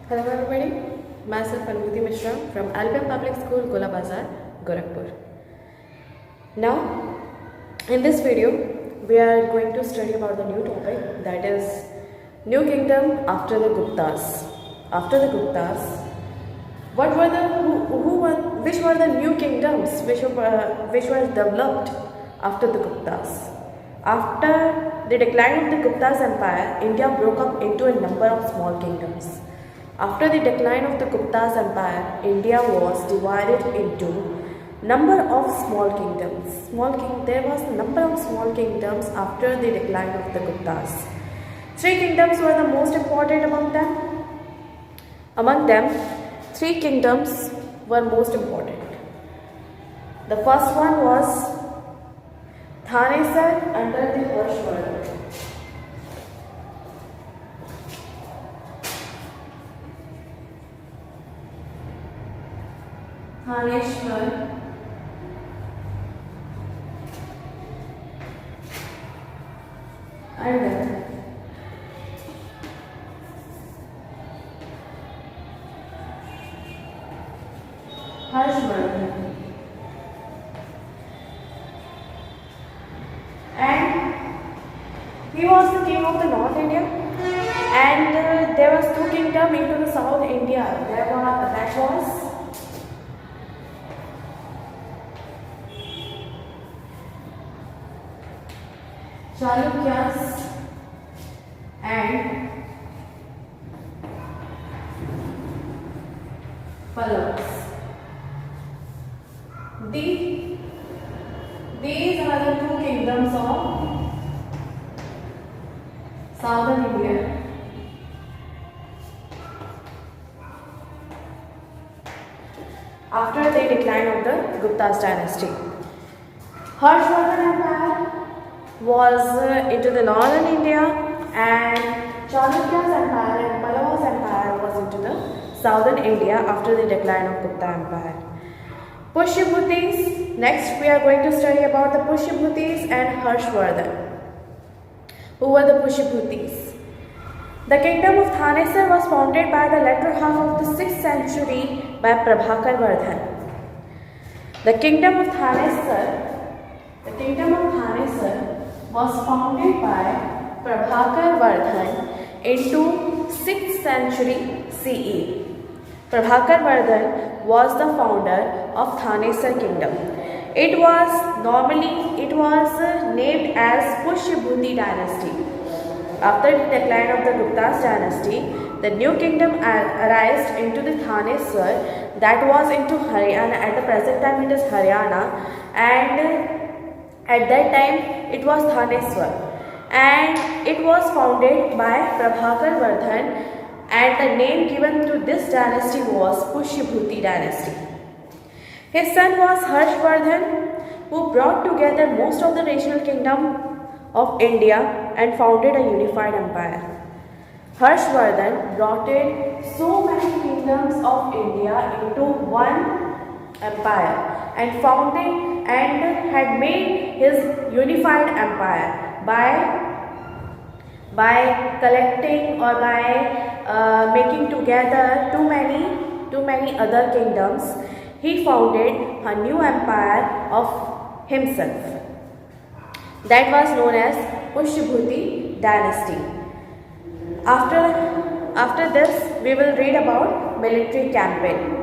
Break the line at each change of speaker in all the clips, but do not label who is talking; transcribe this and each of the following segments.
Hello everybody, myself Anubhuti Mishra from Albion Public School, Gola Bazar, Gorakhpur. Now, in this video, we are going to study about the new topic, that is New Kingdom after the Guptas. After the Guptas, what were the which were the new kingdoms which were developed after the Guptas? After the decline of the Gupta's empire, India broke up into a number of small kingdoms. After the decline of the Gupta's empire, India was divided into number of small kingdoms. There was a number of small kingdoms after the decline of the Guptas. Three kingdoms were the most important among them. Among them, three kingdoms were most important. The first one was Thanesar under the Harshvardhan. Thaneshwar under Harshvardhan, and he was the king of the North India, and there was two kingdom into the South India. That was Chalukyas and Pallavas. These are the two kingdoms of southern India. After the decline of the Gupta's dynasty, Harshvardhan Empire was into the northern India, and Chalukya's empire and Pallavas empire was into the southern India after the decline of Gupta empire. Pushyabhutis. Next, we are going to study about the Pushyabhutis and Harshvardhan. Who were the Pushyabhutis? The kingdom of Thanesar was founded by the latter half of the 6th century by Prabhakar Vardhan. The kingdom of Thanesar was founded by Prabhakar Vardhan into 6th century CE. Prabhakar Vardhan was the founder of Thanesar kingdom. It was named as Pushyabhuti dynasty. After the decline of the Gupta's dynasty, the new kingdom arose into the Thanesar, that was into Haryana. At the present time it is Haryana, and at that time it was Thanesar, and it was founded by Prabhakar Vardhan, and the name given to this dynasty was Pushyabhuti dynasty. His son was Harshvardhan, who brought together most of the regional kingdom of India and founded a unified empire. Harshvardhan brought in so many kingdoms of India into one empire and had made his unified empire by collecting or by making together too many other kingdoms. He founded a new empire of himself. That was known as Pushyabhuti dynasty. After this, we will read about military campaign.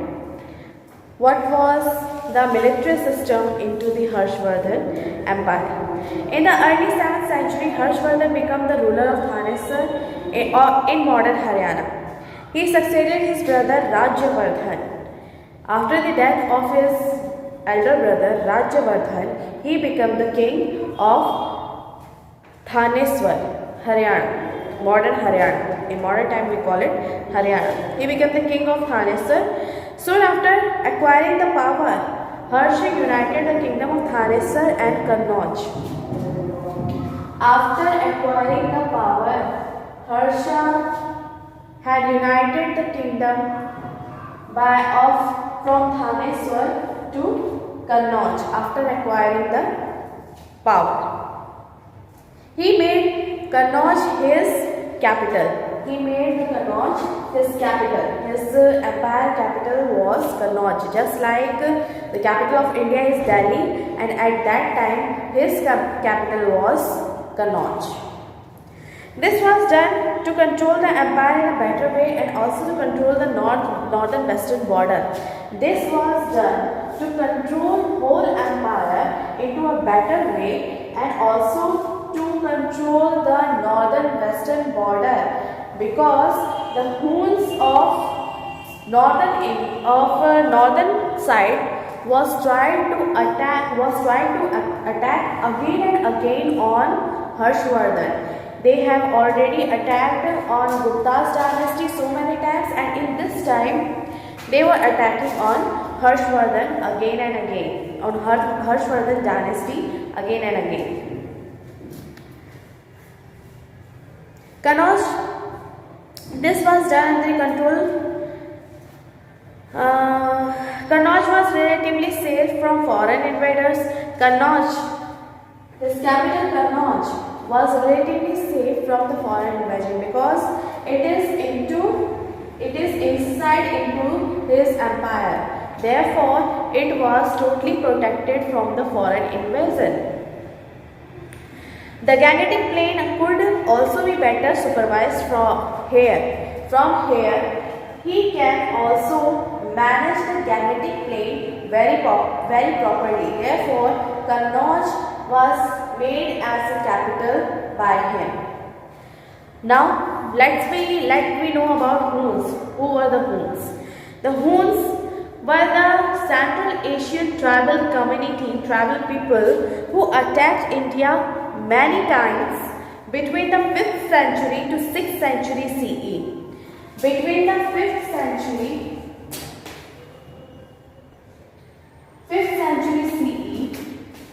What was the military system into the Harshvardhan empire? In the early 7th century, Harshvardhan became the ruler of Thanesar in modern Haryana. He succeeded his brother Rajyavardhan. After the death of his elder brother Rajyavardhan, he became the king of Thanesar, Haryana, modern Haryana. In modern time we call it Haryana. He became the king of Thanesar. Soon after acquiring the power, Harsha united the kingdom of Thanesar and Kannauj. After acquiring the power, Harsha had united the kingdom from Thanesar to Kannauj after acquiring the power. He made Kannauj his capital. his empire capital was Kannauj. Just like the capital of India is Delhi, and at that time his capital was Kannauj. This was done to control the empire in a better way and also to control the northern western border. This was done to control whole empire into a better way and also to control the northern western border, because the Huns of northern side was trying to attack again and again on Harshvardhan. They have already attacked on Gupta's dynasty so many times, and in this time they were attacking on Harshvardhan again and again, on Harshvardhan dynasty again and again. Kannauj, this was done under control. Kannauj was relatively safe from foreign invaders. Kannauj, his capital Kannauj, was relatively safe from the foreign invasion because it is inside into his empire. Therefore, it was totally protected from the foreign invasion. The Gangetic Plain could also be better supervised from here. From here, he can also manage the Gangetic Plain very properly. Therefore, Kannauj was made as a capital by him. Now let me know about Huns. Who were the Huns? The Huns were the Central Asian tribal people who attacked India many times between the 5th century to 6th century CE. Between the 5th century CE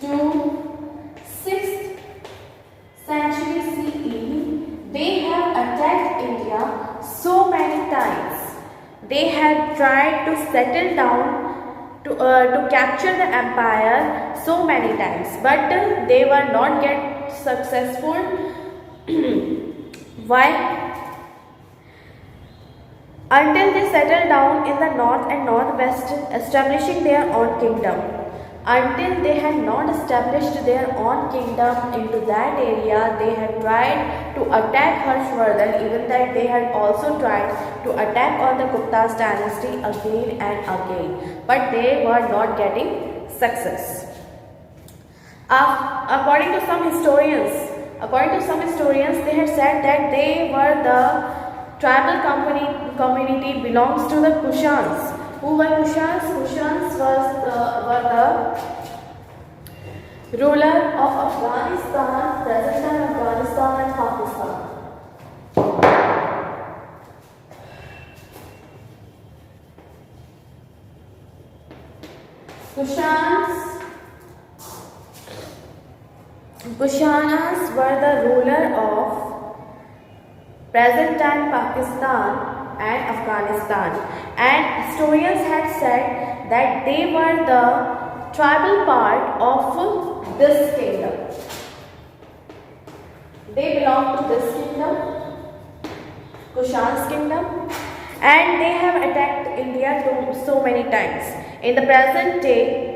to 6th century CE, they have attacked India so many times. They had tried to settle down to capture the empire so many times, but they were not get successful. Why? Until they settled down in the north and northwest, establishing their own kingdom. Until they had not established their own kingdom into that area, they had tried to attack Harshvardhan, even that they had also tried to attack on the Gupta's dynasty again and again, but they were not getting success. According to some historians, they had said that they were the tribal community belongs to the Kushans. Who were Kushans? Kushans were the ruler of Afghanistan, present-time Afghanistan and Pakistan. Kushanas were the ruler of present-time Pakistan and Afghanistan, and historians had said that they were the tribal part of this kingdom. They belong to this kingdom, Kushan's kingdom, and they have attacked India so many times. In the present day,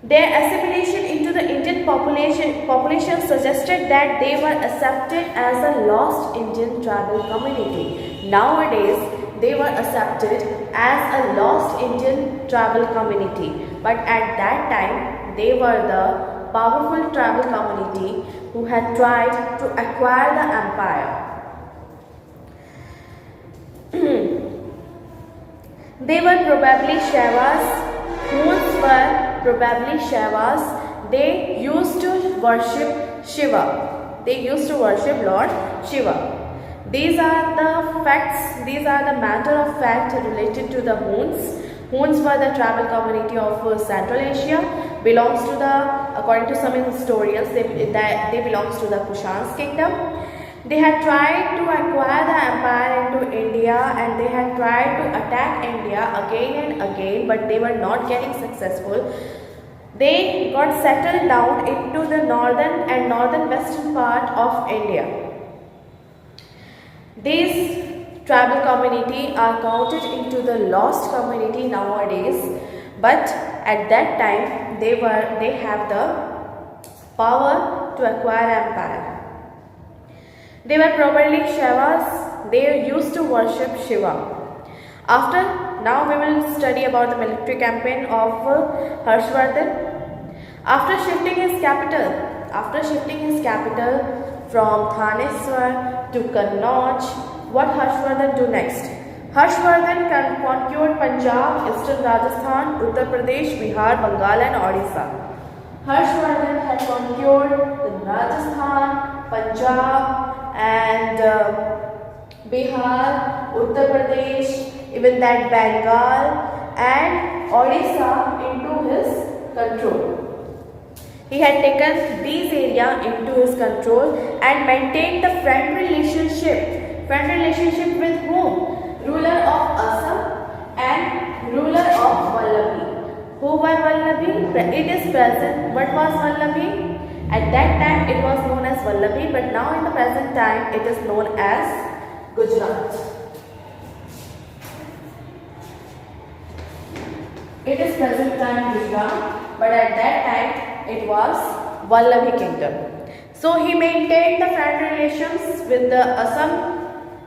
their assimilation into the Indian population suggested that they were accepted as a lost Indian tribal community. Nowadays, they were accepted as a lost Indian tribal community, but at that time, they were the powerful tribal community who had tried to acquire the empire. They were probably Shaivas. Huns were probably Shaivas. They used to worship Shiva. They used to worship Lord Shiva. These are the facts, these are the matter of fact related to the Huns. Huns were the tribal community of Central Asia, belongs to the, according to some historians, they belongs to the Kushan's kingdom. They had tried to acquire the empire into India, and they had tried to attack India again and again, but they were not getting successful. They got settled down into the northern and northern western part of India. These tribal community are counted into the lost community nowadays, but at that time they have the power to acquire empire. They were probably Shaivas. They used to worship Shiva. Now we will study about the military campaign of Harshvardhan. After shifting his capital from Thaneswar to Kannauj, what Harshvardhan do next? Harshvardhan conquered Punjab, Eastern Rajasthan, Uttar Pradesh, Bihar, Bengal and Odisha. Harshvardhan had conquered the Rajasthan, Punjab and Bihar, Uttar Pradesh, even that Bengal and Odisha into his control. He had taken these areas into his control and maintained the friend relationship. Friend relationship with whom? Ruler of Assam and ruler of Vallabhi. Who were Vallabhi? It is present. What was Vallabhi? At that time it was known as Vallabhi, but now in the present time it is known as Gujarat. It is present time Gujarat, but at that time it was Vallabhi kingdom. So he maintained the friend relations with the Assam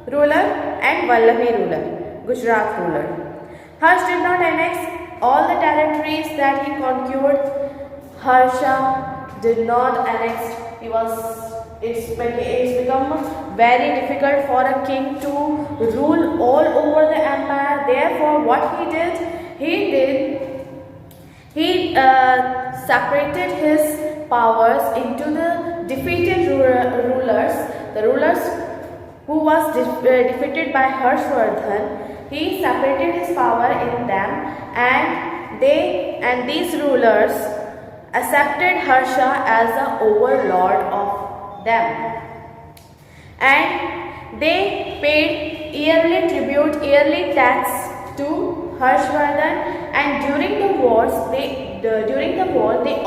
ruler and Vallabhi ruler, Gujarat ruler. Harsh did not annex all the territories that he conquered. Harsha did not annex. It's become very difficult for a king to rule all over the empire. Therefore, what he did, he separated his powers into the defeated rulers, the rulers who was defeated by Harshvardhan. He separated his power in them, and these rulers accepted Harsha as the overlord of them, and they paid yearly tribute, yearly tax to Harshvardhan, and during the war they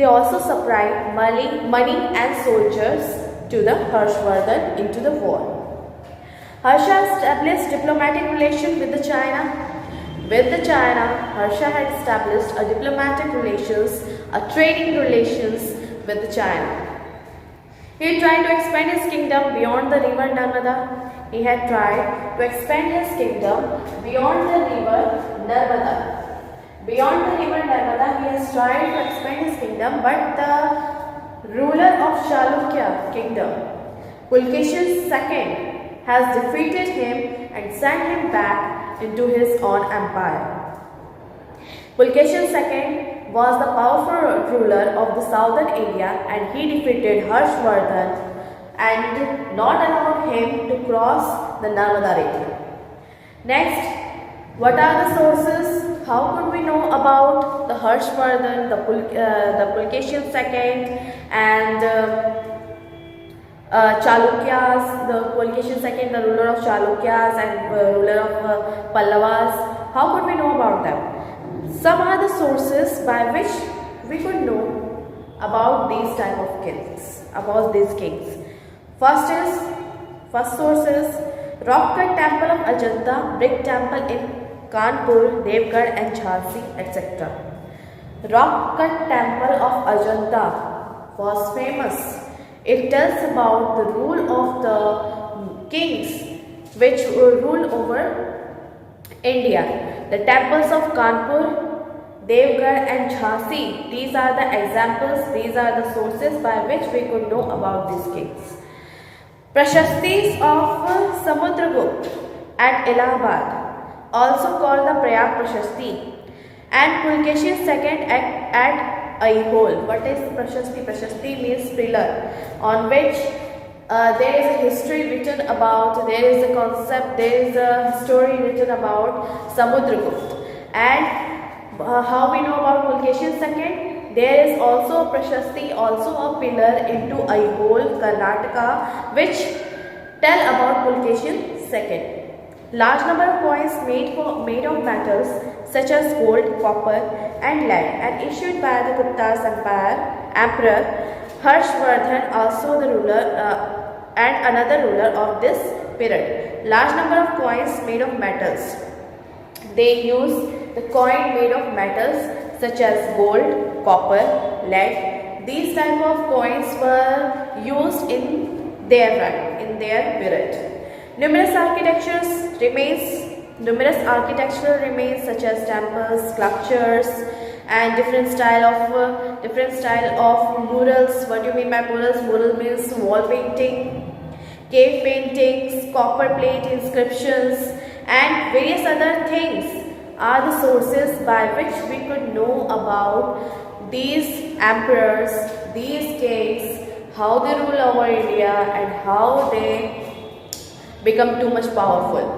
also supplied money and soldiers to the Harshvardhan into the war. Harsha established diplomatic relations with China. Harsha had established a diplomatic relations, a trading relations with China. He tried to expand his kingdom beyond the river Narmada. He had tried to expand his kingdom beyond the river Narmada. Beyond the river Narmada, he has tried to expand his kingdom, but the ruler of Chalukya kingdom, Pulkeshi II, has defeated him and sent him back into his own empire. Pulkeshi II was the powerful ruler of the southern area, and he defeated Harshvardhan and not allowed him to cross the Narmada river. Next, what are the sources? How could we know about the Harshvardhan, the Pulkeshi II and Chalukyas, the Pulkeshi II, the ruler of Chalukyas and ruler of Pallavas? How could we know about them? Some are the sources by which we could know about these type of kings, about these kings. First source is rock cut temple of Ajanta, brick temple in Kanpur, Devgarh and Jhansi, etc. Rock cut temple of Ajanta was famous. It tells about the rule of the kings which rule over India. The temples of Kanpur, Devgarh and Jhansi, these are the examples, these are the sources by which we could know about these kings. Prashastis of Samudragupta at Allahabad, also called the Prayag Prashasti, and Pulkeshi II at Aihole. What is Prashasti? Prashasti means pillar, on which there is a history written about, there is a concept, there is a story written about Samudragupta. And how we know about Pulkeshi II? There is also a Prashasti, also a pillar into Aihole, Karnataka, which tell about Pulkeshi II. Large number of coins made of metals such as gold, copper and lead and issued by the Gupta's emperor Harshvardhan, also the ruler and another ruler of this period. Large number of coins made of metals. They used the coin made of metals such as gold, copper, lead. These type of coins were used in their run, in their period. Numerous architectural remains such as temples, sculptures, and different style of murals. What do you mean by murals? Mural means wall painting, cave paintings, copper plate inscriptions, and various other things are the sources by which we could know about these emperors, these kings, how they rule over India and how they become too much powerful.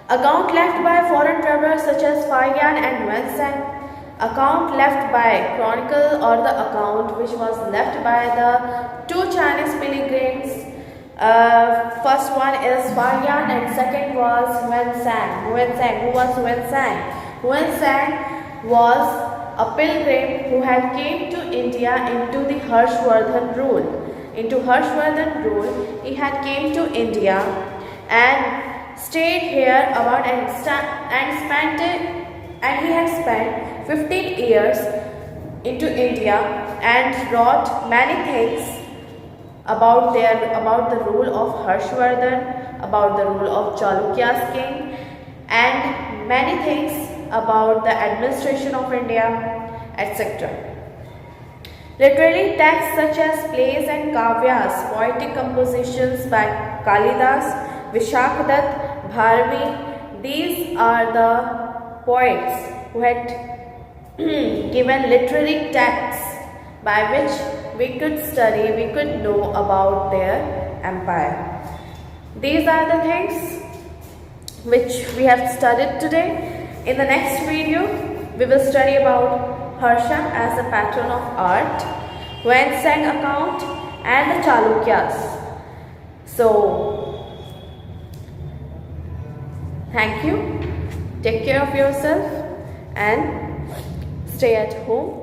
Account left by foreign travelers such as Faiyaan and Huansang. Account left by chronicle or the account which was left by the two Chinese pilgrims. First one is Faiyaan and second was Huansang. Who was Huansang? Huansang was a pilgrim who had came to India into the Harshvardhan rule. Into Harshvardhan rule, he had came to India and stayed here about and he had spent 15 years into India and wrote many things about the rule of Harshvardhan, about the rule of Chalukya's king, and many things about the administration of India, etc. Literary texts such as plays and kavyas, poetic compositions by Kalidas, Vishakhadutt, Bharvi, these are the poets who had given literary texts by which we could study, we could know about their empire. These are the things which we have studied today. In the next video, we will study about Harsha as a patron of art, Huansang account, and the Chalukyas. So, thank you. Take care of yourself and stay at home.